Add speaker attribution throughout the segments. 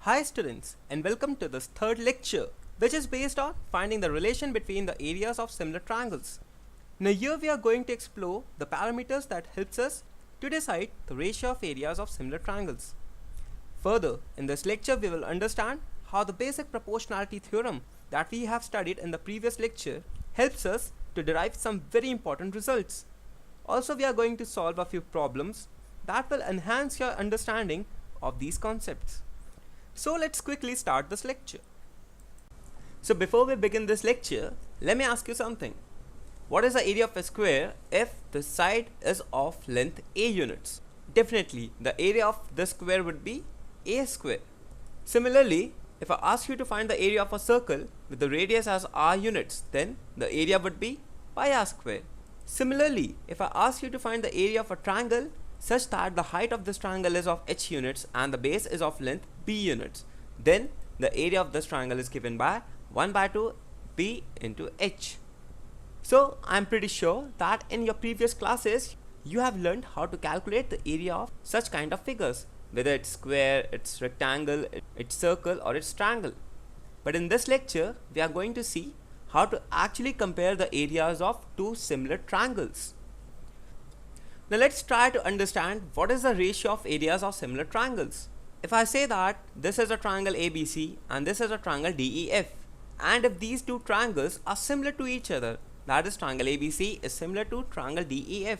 Speaker 1: Hi students, and welcome to this third lecture, which is based on finding the relation between the areas of similar triangles. Now here we are going to explore the parameters that helps us to decide the ratio of areas of similar triangles. Further, in this lecture we will understand how the basic proportionality theorem that we have studied in the previous lecture helps us to derive some very important results. Also, we are going to solve a few problems that will enhance your understanding of these concepts. So let's quickly start this lecture. So before we begin this lecture, let me ask you something. What is the area of a square if the side is of length a units? Definitely, the area of this square would be a square. Similarly, if I ask you to find the area of a circle with the radius as r units, then the area would be pi r square. Similarly, if I ask you to find the area of a triangle such that the height of this triangle is of h units and the base is of length b units, then the area of this triangle is given by 1 by 2 b into h. So I am pretty sure that in your previous classes you have learned how to calculate the area of such kind of figures, whether it's square, it's rectangle, it's circle or it's triangle. But in this lecture we are going to see how to actually compare the areas of two similar triangles. Now let's try to understand what is the ratio of areas of similar triangles. If I say that this is a triangle ABC and this is a triangle DEF, and if these two triangles are similar to each other, that is triangle ABC is similar to triangle DEF,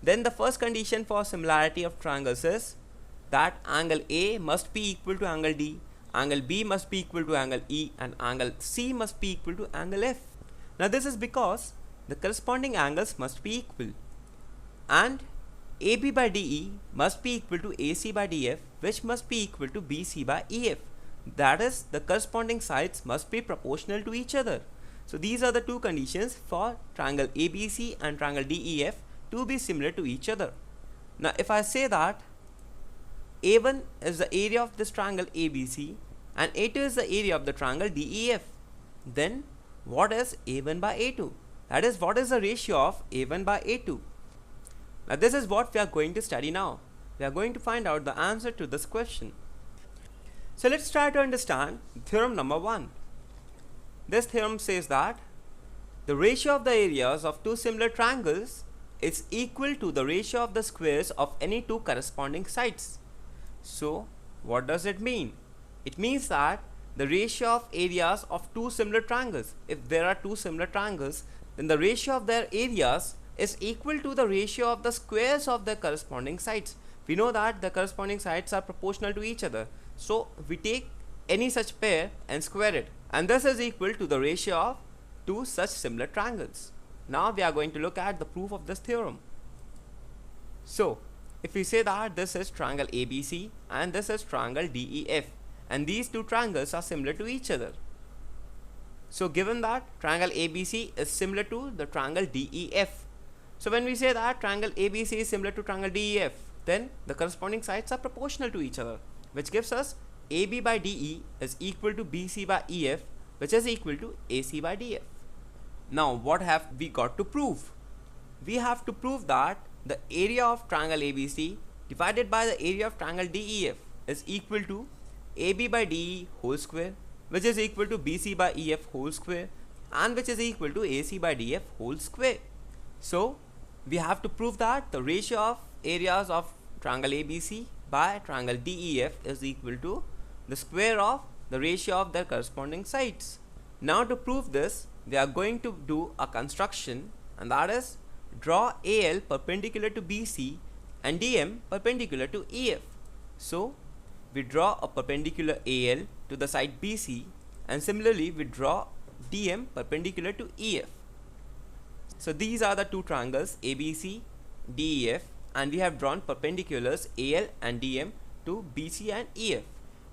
Speaker 1: then the first condition for similarity of triangles is that angle A must be equal to angle D, angle B must be equal to angle E, and angle C must be equal to angle F. Now this is because the corresponding angles must be equal, and AB by DE must be equal to AC by DF, which must be equal to BC by EF. That is, the corresponding sides must be proportional to each other. So these are the two conditions for triangle ABC and triangle DEF to be similar to each other. Now if I say that A1 is the area of this triangle ABC and A2 is the area of the triangle DEF, then what is A1 by A2? That is, what is the ratio of A1 by A2? Now this is what we are going to study now. We are going to find out the answer to this question. So let's try to understand theorem number 1. This theorem says that the ratio of the areas of two similar triangles is equal to the ratio of the squares of any two corresponding sides. So what does it mean? It means that the ratio of areas of two similar triangles, if there are two similar triangles, then the ratio of their areas is equal to the ratio of the squares of the corresponding sides. We know that the corresponding sides are proportional to each other, so we take any such pair and square it, and this is equal to the ratio of two such similar triangles. Now we are going to look at the proof of this theorem. So if we say that this is triangle ABC and this is triangle DEF, and these two triangles are similar to each other, so given that triangle ABC is similar to the triangle DEF, so when we say that triangle ABC is similar to triangle DEF, then the corresponding sides are proportional to each other, which gives us AB by DE is equal to BC by EF, which is equal to AC by DF. Now what have we got to prove? We have to prove that the area of triangle ABC divided by the area of triangle DEF is equal to AB by DE whole square, which is equal to BC by EF whole square, and which is equal to AC by DF whole square. So we have to prove that the ratio of areas of triangle ABC by triangle DEF is equal to the square of the ratio of their corresponding sides. Now to prove this, we are going to do a construction, and that is draw AL perpendicular to BC and DM perpendicular to EF. So we draw a perpendicular AL to the side BC, and similarly we draw DM perpendicular to EF. So these are the two triangles ABC, DEF, and we have drawn perpendiculars AL and DM to BC and EF.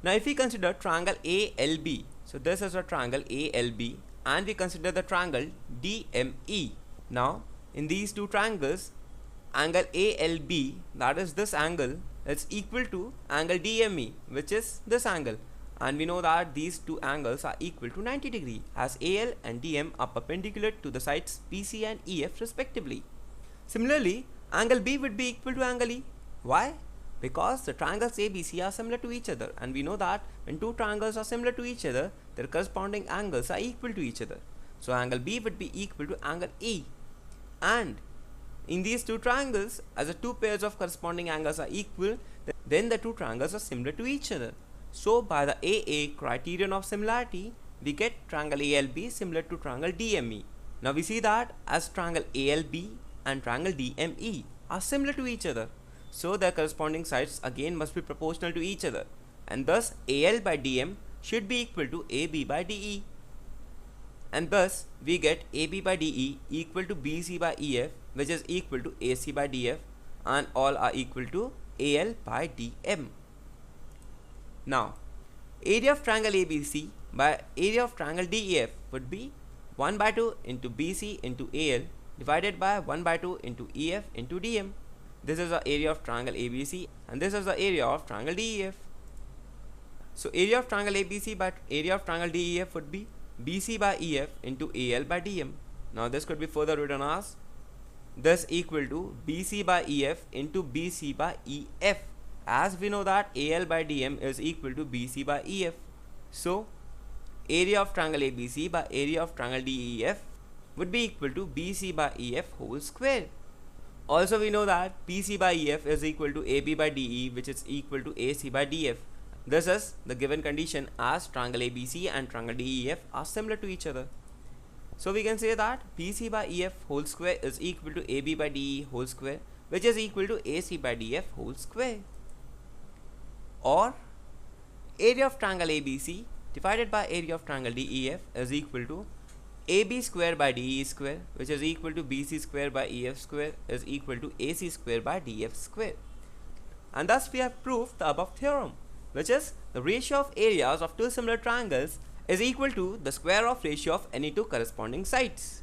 Speaker 1: Now if we consider triangle ALB, so this is a triangle ALB, and we consider the triangle DME. Now in these two triangles, angle ALB, that is this angle, is equal to angle DME, which is this angle, and we know that these two angles are equal to 90 degrees as AL and DM are perpendicular to the sides BC and EF respectively. Similarly, angle B would be equal to angle E. Why? Because the triangles ABC are similar to each other, and we know that when two triangles are similar to each other, their corresponding angles are equal to each other. So angle B would be equal to angle A. And in these two triangles, as the two pairs of corresponding angles are equal, then the two triangles are similar to each other. So by the AA criterion of similarity, we get triangle ALB similar to triangle DME. Now we see that as triangle ALB and triangle DME are similar to each other, so their corresponding sides again must be proportional to each other, and thus AL by DM should be equal to AB by DE. And thus we get AB by DE equal to BC by EF, which is equal to AC by DF, and all are equal to AL by DM. Now, area of triangle ABC by area of triangle DEF would be 1 by 2 into BC into AL divided by 1 by 2 into EF into DM. This is the area of triangle ABC, and this is the area of triangle DEF. So area of triangle ABC by area of triangle DEF would be BC by EF into AL by DM. Now this could be further written as this equal to BC by EF into BC by EF, as we know that AL by DM is equal to BC by EF. So area of triangle ABC by area of triangle DEF would be equal to BC by EF whole square. Also we know that BC by EF is equal to AB by DE, which is equal to AC by DF. This is the given condition as triangle ABC and triangle DEF are similar to each other. So we can say that BC by EF whole square is equal to AB by DE whole square, which is equal to AC by DF whole square. Or area of triangle ABC divided by area of triangle DEF is equal to AB square by DE square, which is equal to BC square by EF square is equal to AC square by DF square. And thus we have proved the above theorem, which is the ratio of areas of two similar triangles is equal to the square of ratio of any two corresponding sides.